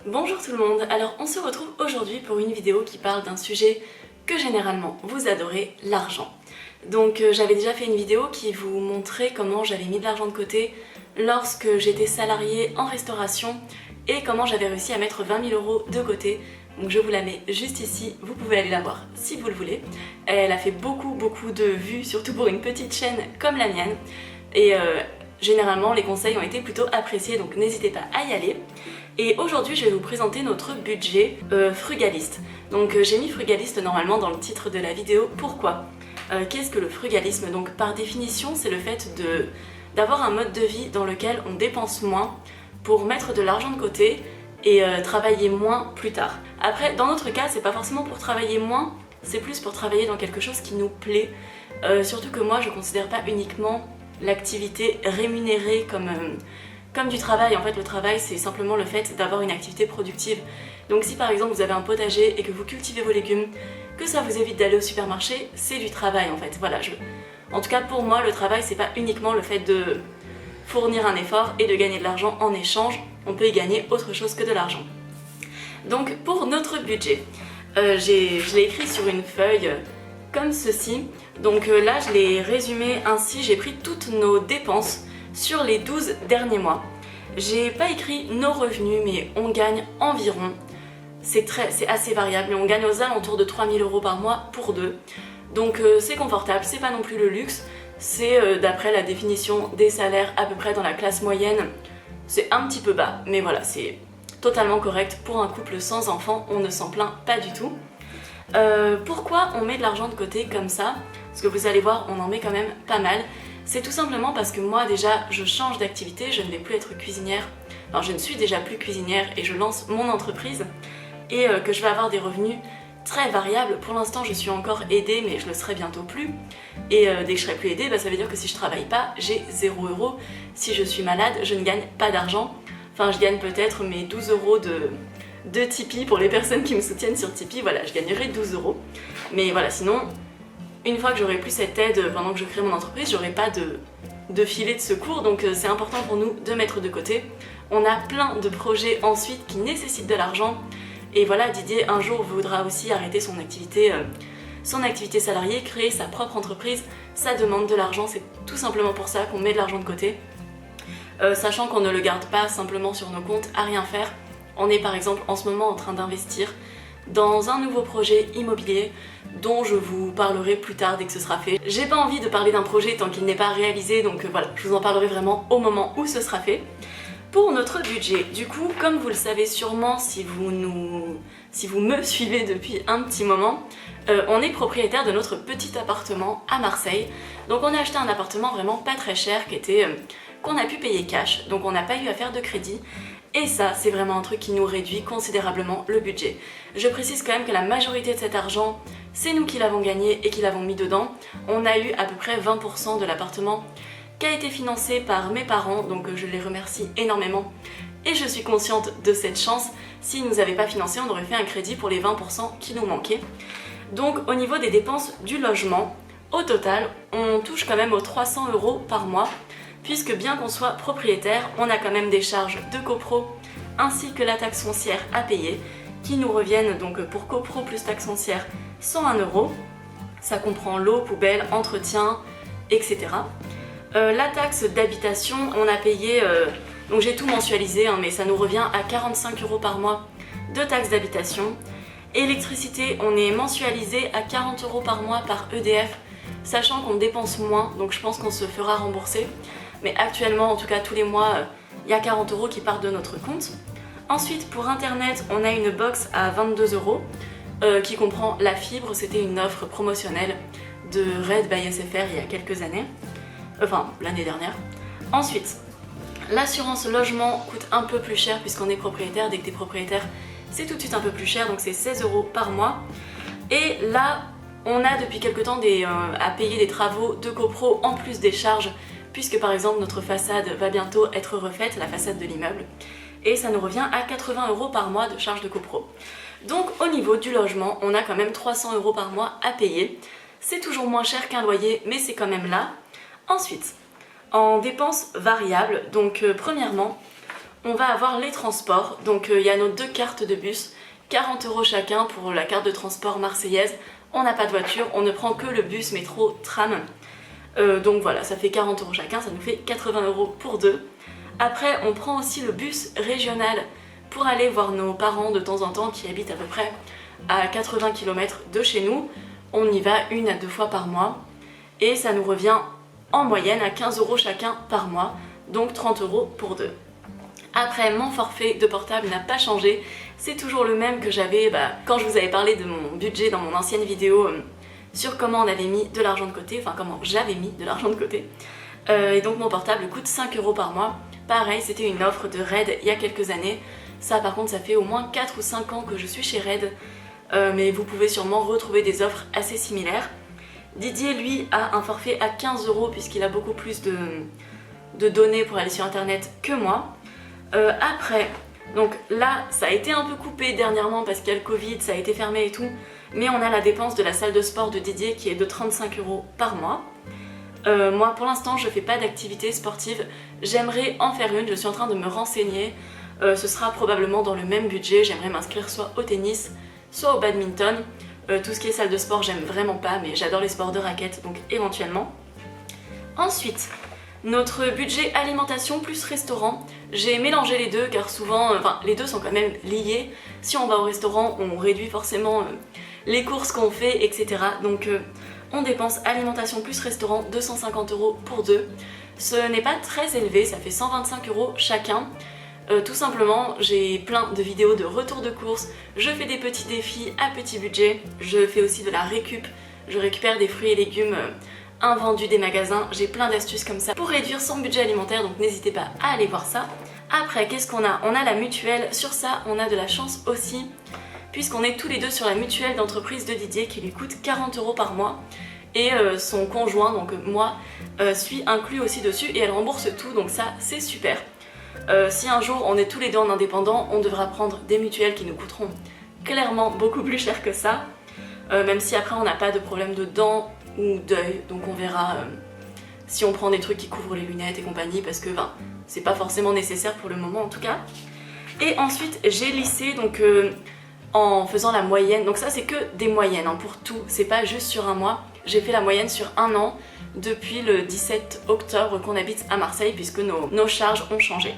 Bonjour tout le monde, alors on se retrouve aujourd'hui pour une vidéo qui parle d'un sujet que généralement vous adorez, l'argent. Donc j'avais déjà fait une vidéo qui vous montrait comment j'avais mis de l'argent de côté lorsque j'étais salariée en restauration et comment j'avais réussi à mettre 20 000 € de côté. Donc je vous la mets juste ici, vous pouvez aller la voir si vous le voulez. Elle a fait beaucoup de vues, surtout pour une petite chaîne comme la mienne. Et généralement les conseils ont été plutôt appréciés, donc n'hésitez pas à y aller. Et aujourd'hui je vais vous présenter notre budget frugaliste. Donc j'ai mis frugaliste normalement dans le titre de la vidéo. Pourquoi qu'est-ce que le frugalisme? Donc par définition c'est le fait d'avoir un mode de vie dans lequel on dépense moins pour mettre de l'argent de côté et travailler moins plus tard. Après dans notre cas c'est pas forcément pour travailler moins, c'est plus pour travailler dans quelque chose qui nous plaît. Surtout que moi je considère pas uniquement l'activité rémunérée comme du travail. En fait le travail c'est simplement le fait d'avoir une activité productive. Donc si par exemple vous avez un potager et que vous cultivez vos légumes, que ça vous évite d'aller au supermarché, c'est du travail en fait. Voilà, en tout cas pour moi le travail c'est pas uniquement le fait de fournir un effort et de gagner de l'argent en échange, on peut y gagner autre chose que de l'argent. Donc pour notre budget, je l'ai écrit sur une feuille comme ceci. Donc là je l'ai résumé ainsi, j'ai pris toutes nos dépenses sur les 12 derniers mois. J'ai pas écrit nos revenus mais on gagne environ, c'est assez variable, mais on gagne aux alentours de 3 000 € par mois pour deux. Donc c'est confortable, c'est pas non plus le luxe, c'est d'après la définition des salaires à peu près dans la classe moyenne. C'est un petit peu bas, mais voilà, c'est totalement correct pour un couple sans enfants, on ne s'en plaint pas du tout. Pourquoi on met de l'argent de côté comme ça? Parce que vous allez voir, on en met quand même pas mal. C'est tout simplement parce que moi déjà je change d'activité, je ne vais plus être cuisinière, enfin je ne suis déjà plus cuisinière et je lance mon entreprise et que je vais avoir des revenus très variables. Pour l'instant je suis encore aidée mais je le serai bientôt plus et dès que je serai plus aidée ça veut dire que si je travaille pas j'ai 0 €. Si je suis malade je ne gagne pas d'argent, enfin je gagne peut-être mes 12 € de Tipeee pour les personnes qui me soutiennent sur Tipeee, voilà je gagnerai 12 €. Mais voilà sinon une fois que j'aurai plus cette aide pendant que je crée mon entreprise, j'aurai pas de filet de secours, donc c'est important pour nous de mettre de côté. On a plein de projets ensuite qui nécessitent de l'argent, et voilà, Didier un jour voudra aussi arrêter son activité salariée, créer sa propre entreprise, ça demande de l'argent, c'est tout simplement pour ça qu'on met de l'argent de côté. Sachant qu'on ne le garde pas simplement sur nos comptes à rien faire, on est par exemple en ce moment en train d'investir dans un nouveau projet immobilier dont je vous parlerai plus tard dès que ce sera fait. J'ai pas envie de parler d'un projet tant qu'il n'est pas réalisé, donc voilà, je vous en parlerai vraiment au moment où ce sera fait. Pour notre budget, du coup, comme vous le savez sûrement si vous me suivez depuis un petit moment, on est propriétaire de notre petit appartement à Marseille. Donc on a acheté un appartement vraiment pas très cher qu'on a pu payer cash, donc on n'a pas eu à faire de crédit. Et ça, c'est vraiment un truc qui nous réduit considérablement le budget. Je précise quand même que la majorité de cet argent, c'est nous qui l'avons gagné et qui l'avons mis dedans. On a eu à peu près 20% de l'appartement qui a été financé par mes parents, donc je les remercie énormément. Et je suis consciente de cette chance. S'ils ne nous avaient pas financé, on aurait fait un crédit pour les 20% qui nous manquaient. Donc au niveau des dépenses du logement, au total, on touche quand même aux 300 € par mois. Puisque bien qu'on soit propriétaire, on a quand même des charges de copro ainsi que la taxe foncière à payer qui nous reviennent donc pour copro plus taxe foncière 101 €. Ça comprend l'eau, poubelle, entretien, etc. La taxe d'habitation, on a payé, donc j'ai tout mensualisé mais ça nous revient à 45 € par mois de taxe d'habitation. Électricité, on est mensualisé à 40 € par mois par EDF, sachant qu'on dépense moins, donc je pense qu'on se fera rembourser. Mais actuellement, en tout cas tous les mois, il y a 40 € qui partent de notre compte. Ensuite, pour internet, on a une box à 22 € qui comprend la fibre. C'était une offre promotionnelle de Red by SFR il y a quelques années. Enfin, l'année dernière. Ensuite, l'assurance logement coûte un peu plus cher puisqu'on est propriétaire. Dès que tu es propriétaire, c'est tout de suite un peu plus cher, donc c'est 16 € par mois. Et là, on a depuis quelques temps à payer des travaux de copro en plus des charges, puisque par exemple notre façade va bientôt être refaite, la façade de l'immeuble, et ça nous revient à 80 € par mois de charges de copro. Donc au niveau du logement, on a quand même 300 € par mois à payer. C'est toujours moins cher qu'un loyer, mais c'est quand même là. Ensuite, en dépenses variables, donc premièrement, on va avoir les transports. Donc il y a nos 2 cartes de bus, 40 € chacun pour la carte de transport marseillaise. On n'a pas de voiture, on ne prend que le bus, métro, tram. Donc voilà, ça fait 40 € chacun, ça nous fait 80 € pour 2. Après, on prend aussi le bus régional pour aller voir nos parents de temps en temps qui habitent à peu près à 80 km de chez nous. On y va 1 à 2 fois par mois et ça nous revient en moyenne à 15 € chacun par mois, donc 30 € pour 2. Après, mon forfait de portable n'a pas changé, c'est toujours le même que j'avais quand je vous avais parlé de mon budget dans mon ancienne vidéo sur comment on avait mis de l'argent de côté, enfin comment j'avais mis de l'argent de côté. Et donc mon portable coûte 5 € par mois. Pareil, c'était une offre de Red il y a quelques années. Ça par contre, ça fait au moins 4 ou 5 ans que je suis chez Red. Mais vous pouvez sûrement retrouver des offres assez similaires. Didier, lui, a un forfait à 15 € puisqu'il a beaucoup plus de données pour aller sur internet que moi. Après, donc là, ça a été un peu coupé dernièrement parce qu'il y a le Covid, ça a été fermé et tout. Mais on a la dépense de la salle de sport de Didier qui est de 35 € par mois. Moi, pour l'instant, je fais pas d'activité sportive. J'aimerais en faire une, je suis en train de me renseigner. Ce sera probablement dans le même budget. J'aimerais m'inscrire soit au tennis, soit au badminton. Tout ce qui est salle de sport, j'aime vraiment pas, mais j'adore les sports de raquettes, donc éventuellement. Ensuite, notre budget alimentation plus restaurant. J'ai mélangé les deux car souvent, les deux sont quand même liés. Si on va au restaurant, on réduit forcément les courses qu'on fait, etc. Donc on dépense alimentation plus restaurant 250 € pour 2. Ce n'est pas très élevé, ça fait 125 € chacun. Tout simplement, j'ai plein de vidéos de retour de courses, je fais des petits défis à petit budget, je fais aussi de la récup, je récupère des fruits et légumes invendus des magasins, j'ai plein d'astuces comme ça pour réduire son budget alimentaire, donc n'hésitez pas à aller voir ça. Après, qu'est-ce qu'on a? On a la mutuelle, sur ça on a de la chance aussi, puisqu'on est tous les deux sur la mutuelle d'entreprise de Didier qui lui coûte 40 € par mois. Et son conjoint, donc moi, suis inclus aussi dessus et elle rembourse tout, donc ça c'est super. Si un jour on est tous les deux en indépendant, on devra prendre des mutuelles qui nous coûteront clairement beaucoup plus cher que ça. Même si après on n'a pas de problème de dents ou d'œil, donc on verra si on prend des trucs qui couvrent les lunettes et compagnie, parce que c'est pas forcément nécessaire pour le moment en tout cas. Et ensuite j'ai lissé donc en faisant la moyenne, donc ça c'est que des moyennes pour tout, c'est pas juste sur un mois. J'ai fait la moyenne sur un an depuis le 17 octobre qu'on habite à Marseille puisque nos charges ont changé.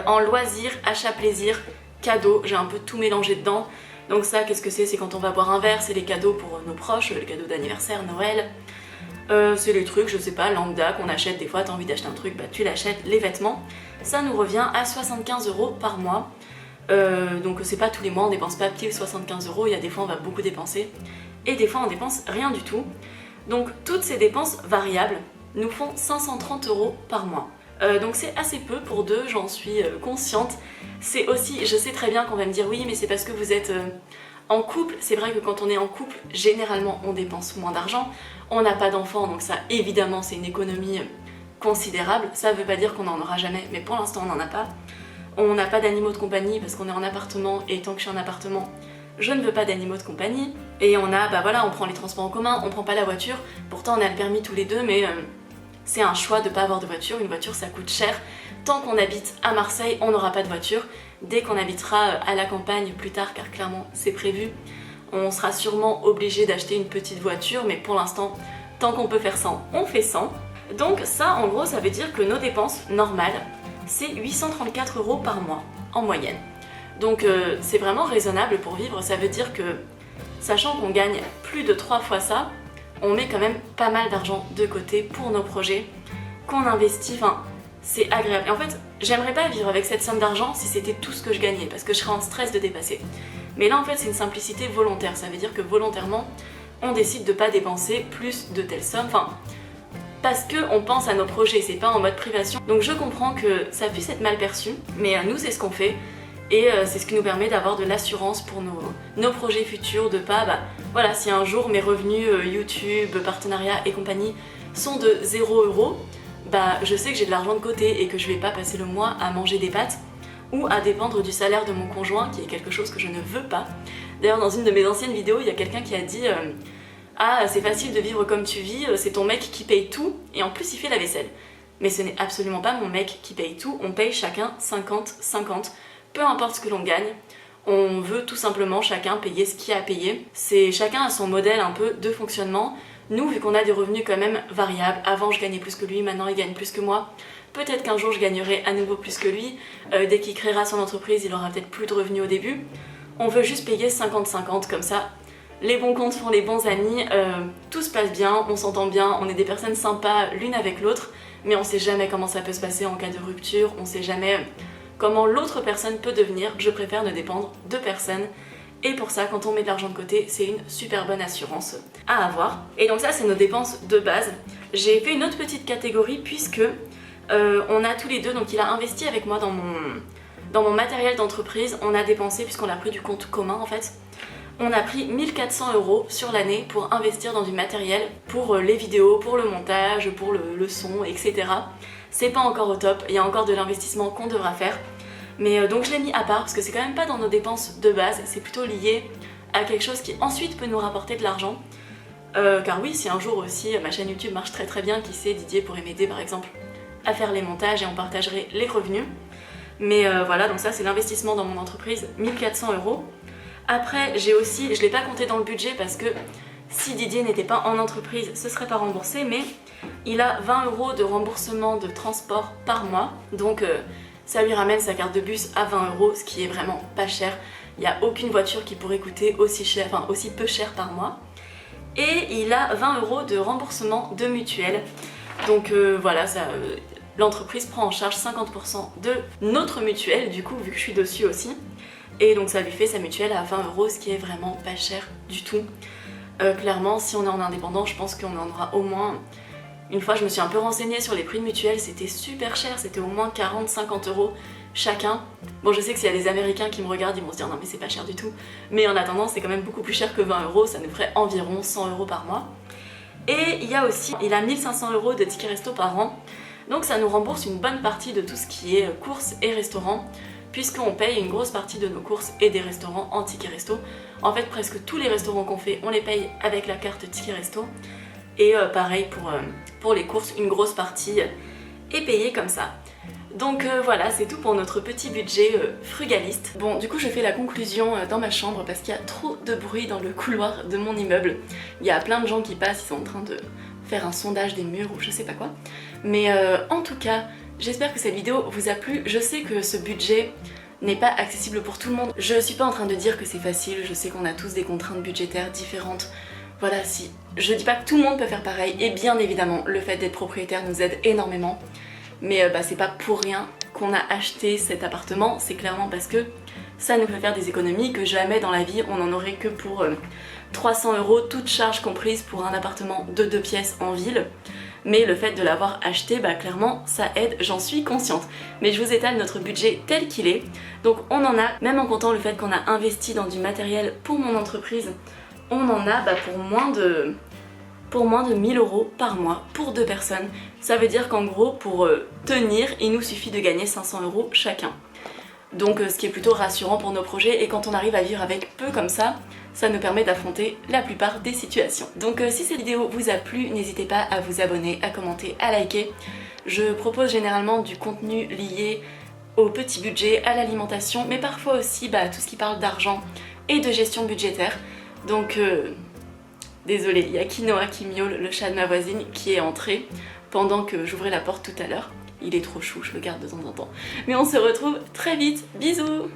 En loisirs, achat plaisir, cadeaux, j'ai un peu tout mélangé dedans. Donc ça, qu'est-ce que c'est? C'est quand on va boire un verre, c'est les cadeaux pour nos proches, les cadeaux d'anniversaire, Noël. C'est les trucs, je sais pas, lambda qu'on achète des fois, t'as envie d'acheter un truc, tu l'achètes, les vêtements. Ça nous revient à 75 € par mois. Donc c'est pas tous les mois, on dépense pas pile 75 €, il y a des fois on va beaucoup dépenser. Et des fois on dépense rien du tout. Donc toutes ces dépenses variables nous font 530 € par mois. Donc c'est assez peu pour deux, j'en suis consciente. C'est aussi, je sais très bien qu'on va me dire oui mais c'est parce que vous êtes en couple. C'est vrai que quand on est en couple, généralement on dépense moins d'argent. On n'a pas d'enfants donc ça évidemment c'est une économie considérable. Ça veut pas dire qu'on n'en aura jamais, mais pour l'instant on n'en a pas. On n'a pas d'animaux de compagnie parce qu'on est en appartement et tant que je suis en appartement, je ne veux pas d'animaux de compagnie. Et on a, on prend les transports en commun, on prend pas la voiture. Pourtant on a le permis tous les deux, mais c'est un choix de pas avoir de voiture. Une voiture ça coûte cher. Tant qu'on habite à Marseille, on n'aura pas de voiture. Dès qu'on habitera à la campagne plus tard, car clairement c'est prévu, on sera sûrement obligé d'acheter une petite voiture. Mais pour l'instant, tant qu'on peut faire ça, on fait ça. Donc ça, en gros, ça veut dire que nos dépenses normales, c'est 834 € par mois, en moyenne. Donc c'est vraiment raisonnable pour vivre, ça veut dire que, sachant qu'on gagne plus de 3 fois ça, on met quand même pas mal d'argent de côté pour nos projets, qu'on investit, c'est agréable. Et en fait, j'aimerais pas vivre avec cette somme d'argent si c'était tout ce que je gagnais, parce que je serais en stress de dépasser. Mais là en fait c'est une simplicité volontaire, ça veut dire que volontairement, on décide de pas dépenser plus de telle somme, parce qu'on pense à nos projets, c'est pas en mode privation. Donc je comprends que ça puisse être mal perçu, mais nous c'est ce qu'on fait. Et c'est ce qui nous permet d'avoir de l'assurance pour nos projets futurs, de pas, voilà, si un jour mes revenus YouTube, partenariat et compagnie sont de 0 €, je sais que j'ai de l'argent de côté et que je vais pas passer le mois à manger des pâtes ou à dépendre du salaire de mon conjoint, qui est quelque chose que je ne veux pas. D'ailleurs dans une de mes anciennes vidéos, il y a quelqu'un qui a dit ah c'est facile de vivre comme tu vis, c'est ton mec qui paye tout et en plus il fait la vaisselle. mais ce n'est absolument pas mon mec qui paye tout, on paye chacun 50-50, peu importe ce que l'on gagne. On veut tout simplement chacun payer ce qu'il y a à payer. C'est chacun a son modèle un peu de fonctionnement. Nous, vu qu'on a des revenus quand même variables, avant je gagnais plus que lui, maintenant il gagne plus que moi, peut-être qu'un jour je gagnerai à nouveau plus que lui, dès qu'il créera son entreprise il aura peut-être plus de revenus au début. On veut juste payer 50-50 comme ça. Les bons comptes font les bons amis, tout se passe bien, on s'entend bien, on est des personnes sympas l'une avec l'autre, mais on sait jamais comment ça peut se passer en cas de rupture, on sait jamais comment l'autre personne peut devenir. Je préfère ne dépendre de personne. Et pour ça, quand on met de l'argent de côté, c'est une super bonne assurance à avoir. Et donc ça, c'est nos dépenses de base. J'ai fait une autre petite catégorie puisque on a tous les deux, donc il a investi avec moi dans mon matériel d'entreprise. On a dépensé, puisqu'on a pris du compte commun en fait, on a pris 1400 € sur l'année pour investir dans du matériel, pour les vidéos, pour le montage, pour le son, etc. C'est pas encore au top, il y a encore de l'investissement qu'on devra faire. Mais donc je l'ai mis à part parce que c'est quand même pas dans nos dépenses de base, c'est plutôt lié à quelque chose qui ensuite peut nous rapporter de l'argent. Car oui, si un jour aussi ma chaîne YouTube marche très très bien, qui sait, Didier pourrait m'aider par exemple à faire les montages et on partagerait les revenus. Mais voilà, donc ça c'est l'investissement dans mon entreprise, 1400 €. Après j'ai aussi, je l'ai pas compté dans le budget parce que si Didier n'était pas en entreprise, ce serait pas remboursé, mais il a 20 € de remboursement de transport par mois, donc ça lui ramène sa carte de bus à 20 €, ce qui est vraiment pas cher. Il n'y a aucune voiture qui pourrait coûter aussi cher, enfin aussi peu cher par mois. Et il a 20 € de remboursement de mutuelle. Donc voilà, l'entreprise prend en charge 50% de notre mutuelle, du coup, vu que je suis dessus aussi. Et donc ça lui fait sa mutuelle à 20 €, ce qui est vraiment pas cher du tout. Clairement, si on est en indépendant, je pense qu'on en aura au moins... Une fois, je me suis un peu renseignée sur les prix de mutuelle, c'était super cher, c'était au moins 40-50 € chacun. Bon, je sais que s'il y a des Américains qui me regardent, ils vont se dire non mais c'est pas cher du tout. Mais en attendant, c'est quand même beaucoup plus cher que 20 €, ça nous ferait environ 100 € par mois. Et il y a aussi, il a 1500 € de tickets resto par an. Donc ça nous rembourse une bonne partie de tout ce qui est courses et restaurants, puisqu'on paye une grosse partie de nos courses et des restaurants en tickets resto. En fait, presque tous les restaurants qu'on fait, on les paye avec la carte ticket resto. Et pareil pour les courses, une grosse partie est payée comme ça. Donc voilà, c'est tout pour notre petit budget frugaliste. Bon, du coup je fais la conclusion dans ma chambre parce qu'il y a trop de bruit dans le couloir de mon immeuble. Il y a plein de gens qui passent, ils sont en train de faire un sondage des murs ou je sais pas quoi. Mais en tout cas, j'espère que cette vidéo vous a plu. Je sais que ce budget n'est pas accessible pour tout le monde. Je suis pas en train de dire que c'est facile, je sais qu'on a tous des contraintes budgétaires différentes. Voilà, si je dis pas que tout le monde peut faire pareil, et bien évidemment le fait d'être propriétaire nous aide énormément, mais c'est pas pour rien qu'on a acheté cet appartement, c'est clairement parce que ça nous fait faire des économies que jamais dans la vie on en aurait que pour 300 €, toutes charges comprises pour un appartement de 2 pièces en ville. Mais le fait de l'avoir acheté, clairement ça aide, j'en suis consciente. Mais je vous étale notre budget tel qu'il est, donc on en a, même en comptant le fait qu'on a investi dans du matériel pour mon entreprise, on en a pour moins de 1000 € par mois pour 2 personnes. Ça veut dire qu'en gros, pour tenir, il nous suffit de gagner 500 € chacun. Donc ce qui est plutôt rassurant pour nos projets, et quand on arrive à vivre avec peu comme ça nous permet d'affronter la plupart des situations. Donc si cette vidéo vous a plu, n'hésitez pas à vous abonner, à commenter, à liker. Je propose généralement du contenu lié au petit budget, à l'alimentation, mais parfois aussi tout ce qui parle d'argent et de gestion budgétaire. Donc désolée, il y a Quinoa qui miaule, le chat de ma voisine, qui est entré pendant que j'ouvrais la porte tout à l'heure. Il est trop chou, je le garde de temps en temps. Mais on se retrouve très vite, bisous!